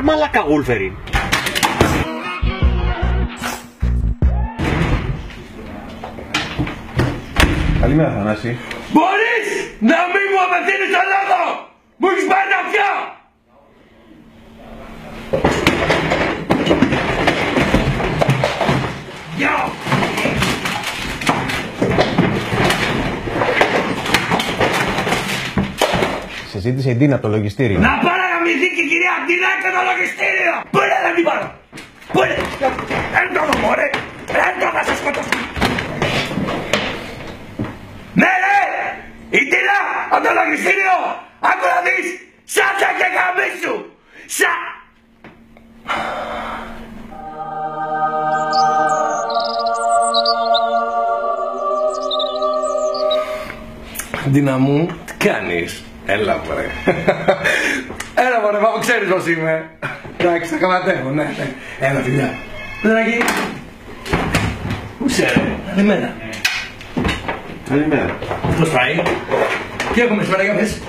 μαλάκα Γούλφεριν. Καλημέρα Θανάση. Μπορείς να μην μου απευθύνεις το λόγο! Μου έχεις πάρει τα αυτιά! Γεια! Σε ζήτησε η Ντίνα από το λογιστήριο. Να πάρω να μιλήσει και η κυρία Ντίνα και το λογιστήριο! Πού είναι να την πάρω! Πού είναι! Έρθω εδώ μωρέ! Έρθω να σε σκοτώσω! Ναι ρε! Η Ντίνα από το λογιστήριο! Άκου να δεις! Σάτσα και γαμίσου! Ντίνα μου, τι κάνεις? Έλα μωρέ. Έλα μωρέ, μα ξέρεις πως είμαι. Εντάξει, τα καματεύω, ναι. Έλα φιλιά. Παιδάκι. Πού είσαι ρε, καλημέρα. Καλημέρα. Αυτός πάει. Τι έχουμε σήμερα για πες.